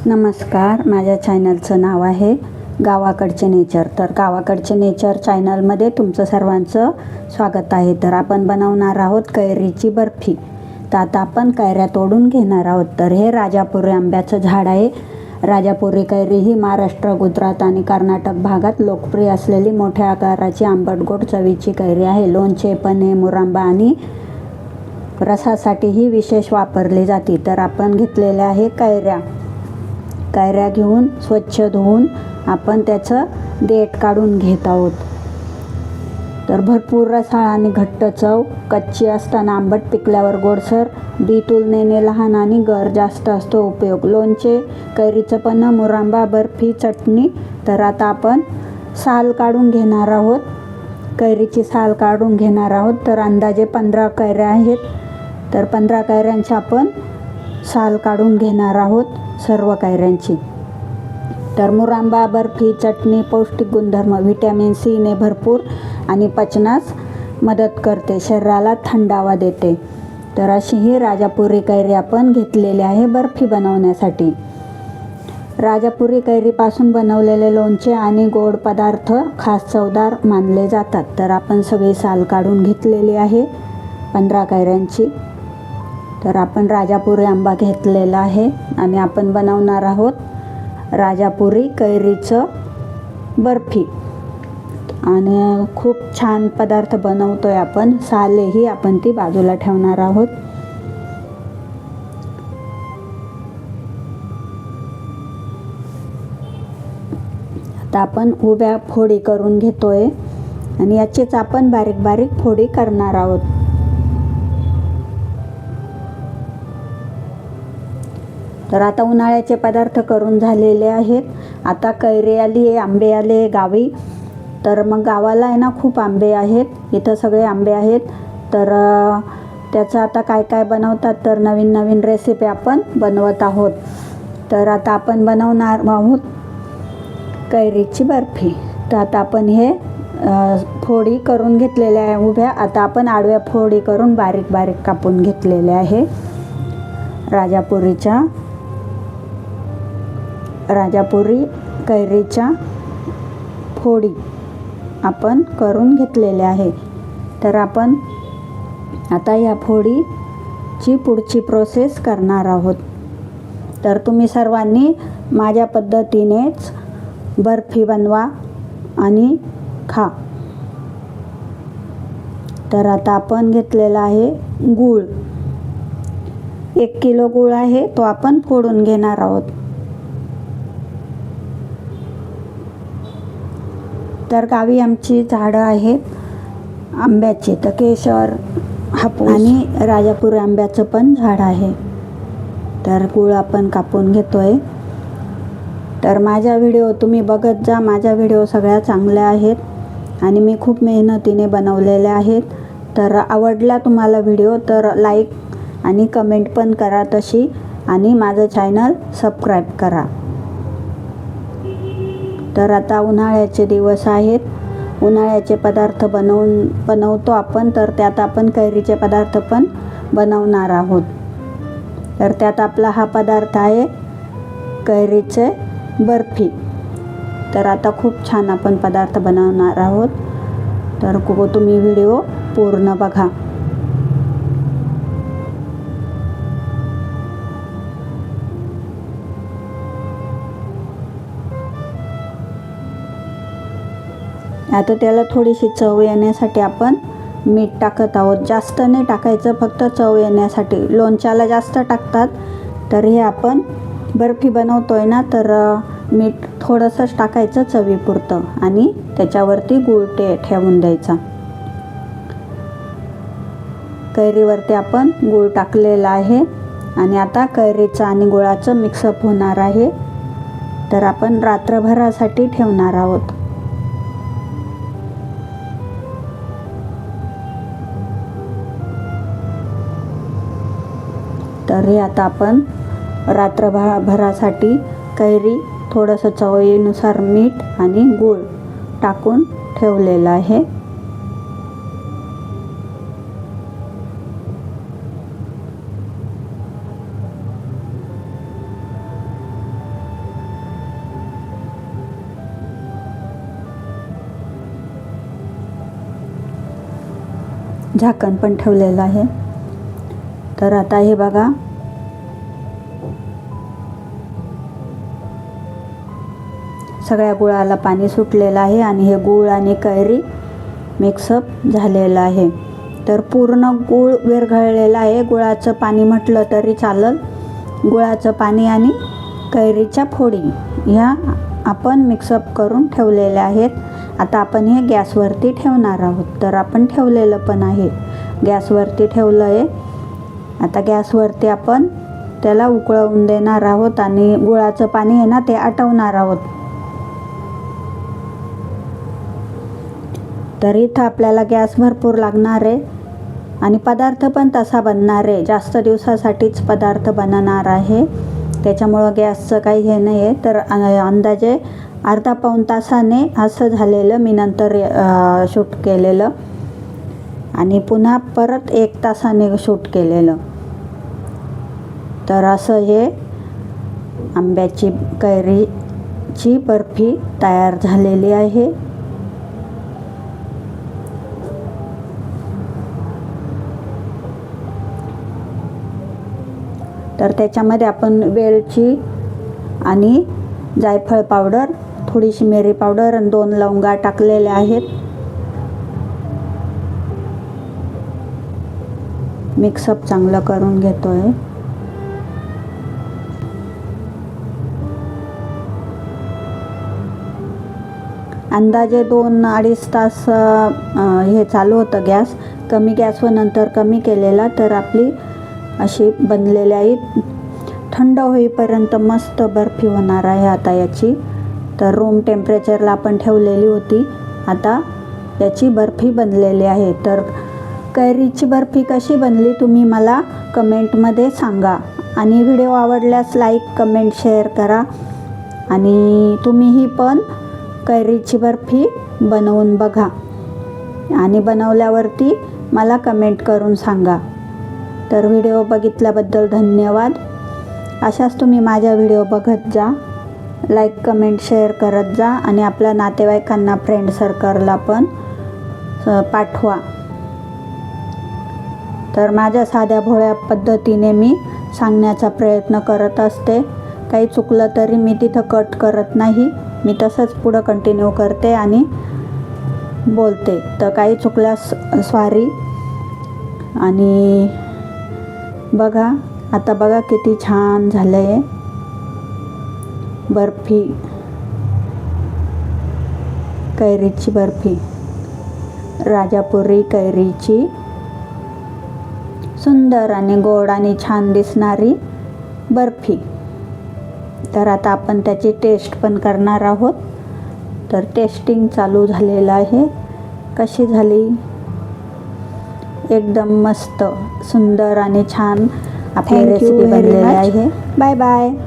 नमस्कार, माझ्या चॅनलचं नाव आहे गावाकडचे नेचर. तर गावाकडचे नेचर चॅनलमध्ये तुमचं सर्वांचं स्वागत आहे. तर आपण बनवणार आहोत कैरीची बर्फी. तर आता आपण कैऱ्या तोडून घेणार आहोत. तर हे राजापुरी आंब्याचं झाड आहे. राजापुरी कैरी ही महाराष्ट्र, गुजरात आणि कर्नाटक भागात लोकप्रिय असलेली मोठ्या आकाराची आंबट गोड चवीची कैरी आहे. लोणचे, पन्हे, मुरांबा आणि रसासाठी ही विशेष वापरली जाते. तर आपण घेतलेल्या आहे कैऱ्या घेऊन स्वच्छ धुवून आपण त्याचं देठ काढून घेत आहोत. तर भरपूर रसाळ आणि घट्ट चव, कच्ची असताना आंबट, पिकल्यावर गोडसर, बी तुलनेने लहान आणि गर जास्त असतो. उपयोग: लोणचे, कैरीचं पन्ह, मुरांबा, बर्फी, चटणी. तर आता आपण साल काढून घेणार आहोत. कैरीची साल काढून घेणार आहोत. तर अंदाजे 15 कैऱ्या आहेत. तर 15 कैऱ्यांची आपण साल काढून घेणार आहोत, सर्व कैऱ्यांची. तर मुरांबा, बर्फी, चटणी पौष्टिक गुणधर्म: व्हिटॅमिन सी ने भरपूर आणि पचनास मदत करते, शरीराला थंडावा देते. तर अशी ही राजापुरी कैरी आपण घेतलेली आहे बर्फी बनवण्यासाठी. राजापुरी कैरीपासून बनवलेले लोणचे आणि गोड पदार्थ खास चवदार मानले जातात. तर आपण सगळी साल काढून घेतलेली आहे 15 कैऱ्यांची. तर आपण राजापुरी आंबा घेतलेला आहे आणि आपण बनवणार आहोत राजापुरी कैरीचं बर्फी. आणि खूप छान पदार्थ बनवतोय आपण. सालेही आपण ती बाजूला ठेवणार आहोत. आता आपण उभ्या फोडी करून घेतोय आणि याचीच आपण बारीक बारीक फोडी करणार आहोत. तर आता उन्हाळ्याचे पदार्थ करून झालेले आहेत. आता कैरी आली, आंबे आले गावी. तर मग गावाला आहे ना खूप आंबे आहेत. इथं सगळे आंबे आहेत. तर त्याचं आता काय काय बनवतात, तर नवीन नवीन रेसिपी आपण बनवत आहोत. तर आता आपण बनवणार आहोत कैरीची बर्फी. तर आता आपण हे फोडी करून घेतलेल्या आहे उभ्या. आता आपण आडव्या फोडी करून बारीक बारीक कापून घेतलेल्या आहे. राजापुरी कैरीच्या फोडी आपण करून घेतलेल्या आहे. तर आपण आता या फोडीची पुढची प्रोसेस करणार आहोत. तर तुम्ही सर्वांनी माझ्या पद्धतीनेच बर्फी बनवा आणि खा. तर आता आपण घेतलेला आहे गूळ. 1 किलो गूळ आहे, तो आपण फोडून घेणार आहोत. तर गावी आमची झाडं आहेत आंब्याची. तर केशर, हापूस आणि राजापुरी आंब्याचं पण झाड आहे. तर गूळ आपण कापून घेतोय. तर माझा व्हिडिओ तुम्ही बघत जा. माझ्या व्हिडिओ सगळ्या चांगल्या आहेत आणि मी खूप मेहनतीने बनवलेले आहेत. तर आवडला तुम्हाला व्हिडिओ तर लाईक आणि कमेंट पण करा तशी, आणि माझं चॅनल सबस्क्राईब करा. तर आता उन्हाळ्याचे दिवस आहेत. उन्हाळ्याचे पदार्थ बनवतो आपण. तर त्यात आपण कैरीचे पदार्थ पण बनवणार आहोत. तर त्यात आपला हा पदार्थ आहे कैरीचे बर्फी. तर आता खूप छान आपण पदार्थ बनवणार आहोत. तर तुम्ही व्हिडिओ पूर्ण बघा. आता त्याला थोडीशी चव येण्यासाठी आपण मीठ टाकत आहोत. जास्त नाही टाकायचं, फक्त चव येण्यासाठी. लोणच्याला जास्त टाकतात. तर हे आपण बर्फी बनवतोय ना, तर मीठ थोडंसंच टाकायचं चवीपुरतं आणि त्याच्यावरती गूळ ठेवून द्यायचा. कैरीवरती आपण गूळ टाकलेला आहे आणि आता कैरीचं आणि गुळाचं मिक्सअप होणार आहे. तर आपण रात्रभरासाठी ठेवणार आहोत. तर हे आता आपण रात्रभरासाठी कैरी, थोडंसं चवीनुसार मीठ आणि गूळ टाकून ठेवलेलं आहे. झाकण पण ठेवलेलं आहे. तर आता हे बघा, सगळ्या गुळाला पाणी सुटलेलं आहे आणि हे गूळ आणि कैरी मिक्सअप झालेलं आहे. तर पूर्ण गूळ विरघळलेला आहे. गुळाचं पाणी म्हटलं तरी चालेल. गुळाचं पाणी आणि कैरीच्या फोडी ह्या आपण मिक्सअप करून ठेवलेल्या आहेत. आता आपण हे गॅसवरती ठेवणार आहोत. तर आपण ठेवलेलं पण आहे, गॅसवरती ठेवलं आहे. आता गॅसवरती आपण त्याला उकळवून देणार आहोत आणि गुळाचं पाणी आहे ना ते आटवणार आहोत. तर इथं आपल्याला गॅस भरपूर लागणार आहे आणि पदार्थ पण तसा बनणार आहे. जास्त दिवसासाठीच पदार्थ बनणार आहे, त्याच्यामुळं गॅसचं काही हे नाही आहे. तर अंदाजे अर्धा पाऊण तासाने असं झालेलं मी नंतर शूट केलेलं आणि पुन्हा परत 1 तासाने शूट केलेलं. तर असं हे आंब्याची कैरीची बर्फी तयार झालेली आहे. तर त्याच्यामध्ये आपण वेलची आणि जायफळ पावडर, थोडीशी मिरी पावडर आणि 2 लवंगा टाकलेल्या आहेत. मिक्सअप चांगलं करून घेतोय. अंदाजे 2-2.5 तास हे चालू होतं गॅस. कमी गॅसवर नंतर कमी केलेला. तर आपली अशी बनलेली आहे. थंड होईपर्यंत मस्त बर्फी होणार आहे आता याची. तर रूम टेम्परेचरला आपण ठेवलेली होती. आता याची बर्फी बनलेली आहे. तर कैरीची बर्फी कशी बनली तुम्ही मला कमेंटमध्ये सांगा आणि व्हिडिओ आवडल्यास लाईक, कमेंट, शेअर करा आणि तुम्हीही पण कैरीची बर्फी बनवून बघा आणि बनवल्यावरती मला कमेंट करून सांगा. तर व्हिडिओ बघितल्याबद्दल धन्यवाद. अशाच तुम्ही माझ्या व्हिडिओ बघत जा, लाईक, कमेंट, शेअर करत जा आणि आपल्या नातेवाईकांना, फ्रेंड सर्कलला पण पाठवा. तर माझ्या साध्या भोळ्या पद्धतीने मी सांगण्याचा प्रयत्न करत असते. काही चुकलं तरी मी तिथं कट करत नाही, मी तसंच पुढं कंटिन्यू करते आणि बोलते. तर काही चुकल्यास सॉरी. आणि बघा आता बघा किती छान झालं आहे बर्फी, कैरीची बर्फी, राजापुरी कैरीची सुंदर आणि गोड आणि छान दिसणारी बर्फी. तर आता आपण त्याची टेस्ट पण करणार आहोत. तर टेस्टिंग चालू झालेलं आहे. कशी झाली? एकदम मस्त, सुंदर आणि छान आपली रेसिपी बनलेली आहे. Bye bye.